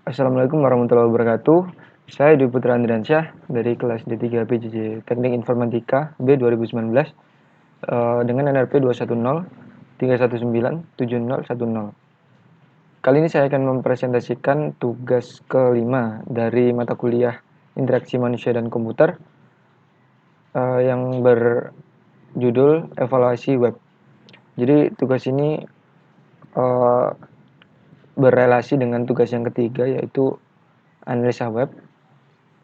Assalamualaikum warahmatullahi wabarakatuh. Saya Dwi Putra Andriansyah dari kelas D3 PJJ Teknik Informatika B 2019 dengan NRP 21031971010. Kali ini saya akan mempresentasikan tugas kelima dari mata kuliah Interaksi Manusia dan Komputer yang berjudul Evaluasi Web. Jadi tugas ini berrelasi dengan tugas yang ketiga, yaitu analisa web.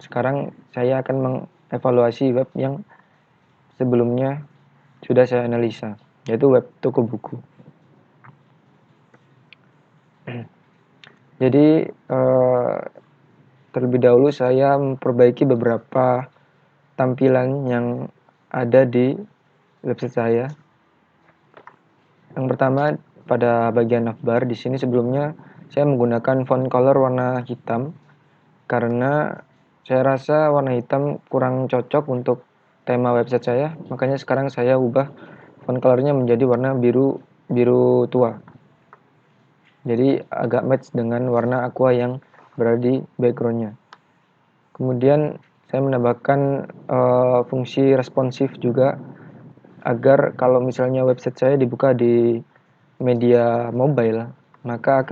Sekarang saya akan mengevaluasi web yang sebelumnya sudah saya analisa, yaitu web toko buku. Jadi terlebih dahulu saya memperbaiki beberapa tampilan yang ada di website saya. Yang pertama, pada bagian navbar di sini sebelumnya saya menggunakan font color warna hitam karena saya rasa warna hitam kurang cocok untuk tema website saya, makanya sekarang saya ubah font colornya menjadi warna biru tua. Jadi agak match dengan warna aqua yang berada di backgroundnya. Kemudian saya menambahkan fungsi responsif juga, agar kalau misalnya website saya dibuka di media mobile, maka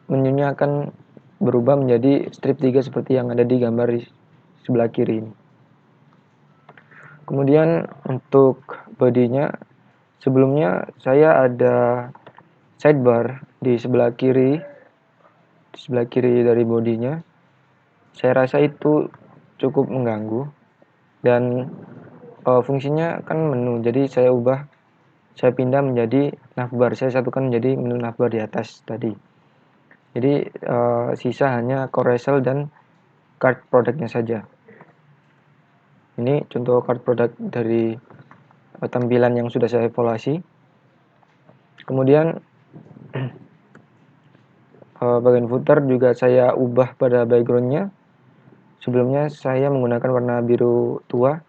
menunya akan berubah menjadi strip 3 seperti yang ada di gambar di sebelah kiri ini. Kemudian untuk bodinya, sebelumnya saya ada sidebar di sebelah kiri dari bodinya. Saya rasa itu cukup mengganggu dan fungsinya kan menu, jadi saya pindah menjadi navbar. Saya satukan menjadi menu navbar di atas tadi. Jadi sisa hanya carousel dan card produknya saja. Ini contoh card produk dari tampilan yang sudah saya evaluasi. Kemudian bagian footer juga saya ubah pada backgroundnya. Sebelumnya saya menggunakan warna biru tua,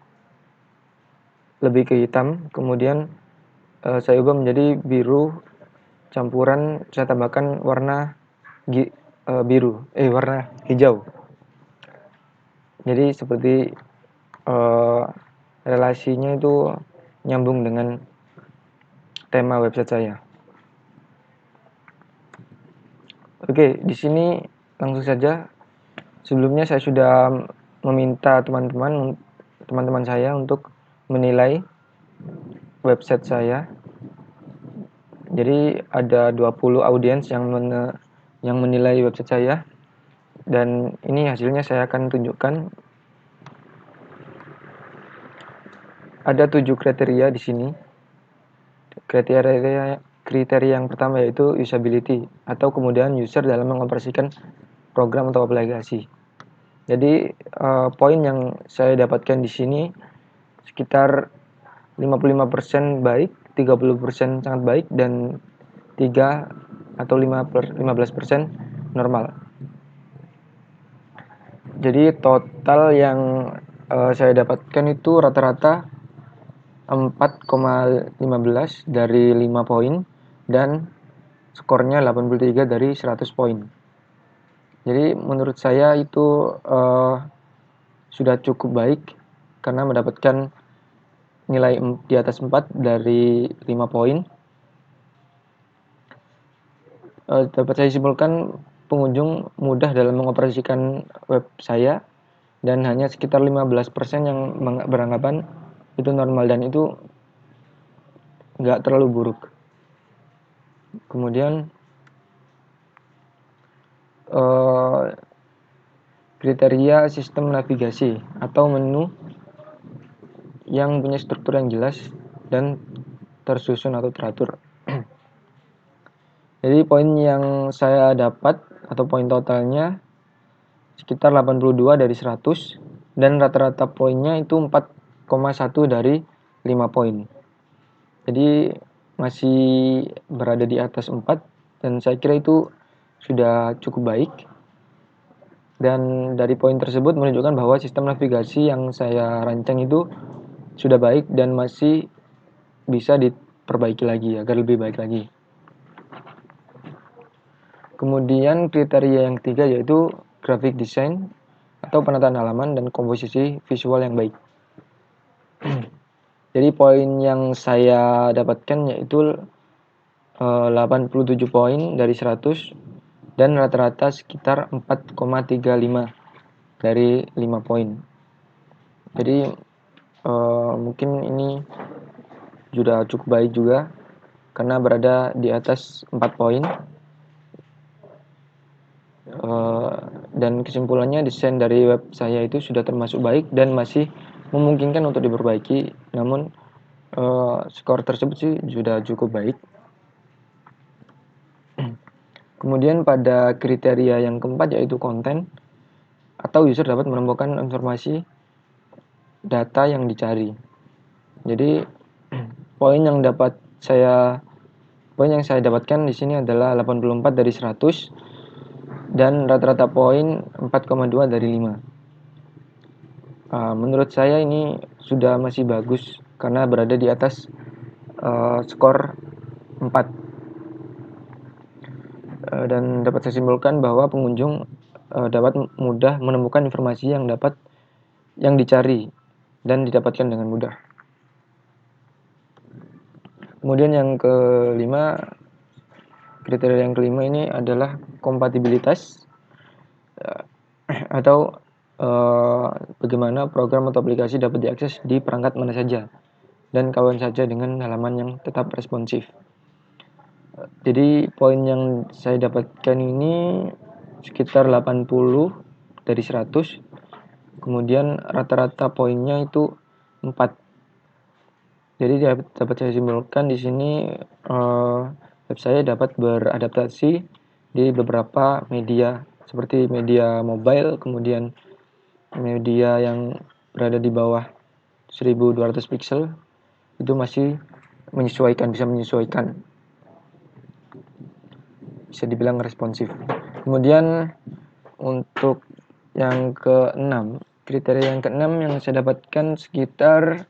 lebih ke hitam. Kemudian saya ubah menjadi biru campuran, saya tambahkan warna warna hijau. Jadi seperti relasinya itu nyambung dengan tema website saya. Oke, di sini langsung saja. Sebelumnya saya sudah meminta teman-teman saya untuk menilai website saya. Jadi ada 20 audiens yang menilai website saya, dan ini hasilnya saya akan tunjukkan. Ada 7 kriteria di sini. Kriteria yang pertama yaitu usability atau kemudahan user dalam mengoperasikan program atau aplikasi. Jadi poin yang saya dapatkan di sini sekitar 55% baik, 30% sangat baik, dan 3 atau 15% normal. Jadi total yang saya dapatkan itu rata-rata 4,15 dari 5 poin dan skornya 83 dari 100 poin. Jadi menurut saya itu sudah cukup baik karena mendapatkan nilai di atas 4 dari 5 poin. Dapat saya simpulkan pengunjung mudah dalam mengoperasikan web saya, dan hanya sekitar 15% yang beranggapan itu normal dan itu nggak terlalu buruk. Kemudian kriteria sistem navigasi atau menu yang punya struktur yang jelas dan tersusun atau teratur. Jadi poin yang saya dapat atau poin totalnya sekitar 82 dari 100, dan rata-rata poinnya itu 4,1 dari 5 poin. Jadi masih berada di atas 4, dan saya kira itu sudah cukup baik. Dan dari poin tersebut menunjukkan bahwa sistem navigasi yang saya rancang itu sudah baik dan masih bisa diperbaiki lagi agar lebih baik lagi. Kemudian kriteria yang ketiga yaitu graphic design atau penataan halaman dan komposisi visual yang baik. Jadi poin yang saya dapatkan yaitu 87 poin dari 100 dan rata-rata sekitar 4,35 dari 5 poin. Jadi mungkin ini sudah cukup baik juga karena berada di atas 4 poin. Dan kesimpulannya desain dari web saya itu sudah termasuk baik dan masih memungkinkan untuk diperbaiki, namun skor tersebut sih sudah cukup baik. Kemudian pada kriteria yang keempat yaitu konten atau user dapat menemukan informasi data yang dicari. Jadi poin yang saya dapatkan di sini adalah 84 dari 100 dan rata-rata poin 4,2 dari 5. Menurut saya ini sudah masih bagus karena berada di atas skor 4. Dan dapat saya simpulkan bahwa pengunjung dapat mudah menemukan informasi yang dicari dan didapatkan dengan mudah. Kemudian yang kelima, kriteria yang kelima ini adalah kompatibilitas atau bagaimana program atau aplikasi dapat diakses di perangkat mana saja dan kapan saja dengan halaman yang tetap responsif. Jadi poin yang saya dapatkan ini sekitar 80 dari 100. Kemudian rata-rata poinnya itu 4. Jadi dapat saya simpulkan di sini web saya dapat beradaptasi di beberapa media seperti media mobile, kemudian media yang berada di bawah 1200 pixel itu masih bisa menyesuaikan, bisa dibilang responsif. Kemudian untuk yang keenam, kriteria yang keenam yang saya dapatkan sekitar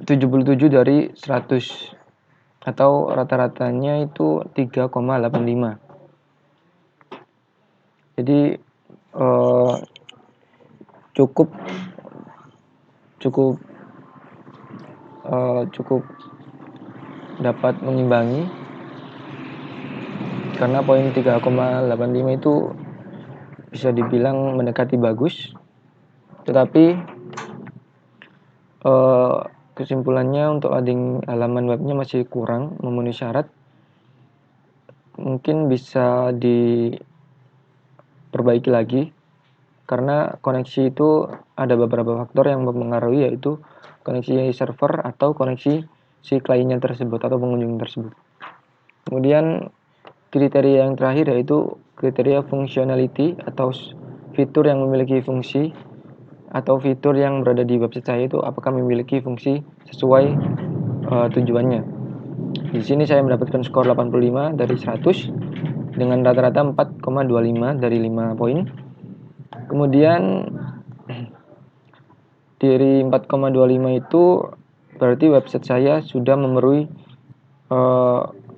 77 dari 100 atau rata-ratanya itu 3,85. Jadi cukup dapat mengimbangi karena poin 3,85 itu bisa dibilang mendekati bagus, tetapi kesimpulannya untuk loading halaman webnya masih kurang memenuhi syarat. Mungkin bisa diperbaiki lagi karena koneksi itu ada beberapa faktor yang mempengaruhi, yaitu koneksi server atau koneksi si kliennya tersebut atau pengunjung tersebut. Kemudian kriteria yang terakhir yaitu kriteria functionality atau fitur yang memiliki fungsi atau fitur yang berada di website saya itu apakah memiliki fungsi sesuai tujuannya. Di sini saya mendapatkan skor 85 dari 100 dengan rata-rata 4,25 dari 5 poin. Kemudian dari 4,25 itu berarti website saya sudah memenuhi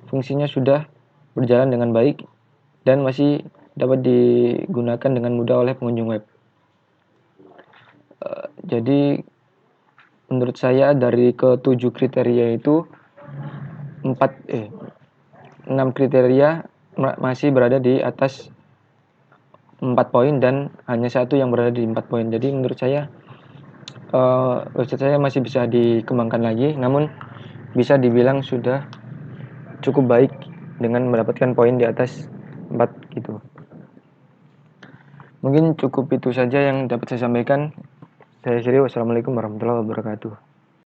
fungsinya sudah berjalan dengan baik dan masih dapat digunakan dengan mudah oleh pengunjung web. Jadi menurut saya dari ke-7 kriteria itu 6 kriteria masih berada di atas 4 poin dan hanya satu yang berada di 4 poin. Jadi menurut saya website saya masih bisa dikembangkan lagi, namun bisa dibilang sudah cukup baik dengan mendapatkan poin di atas 4 gitu. Mungkin cukup itu saja yang dapat saya sampaikan. Saya akhiri, wassalamualaikum warahmatullahi wabarakatuh.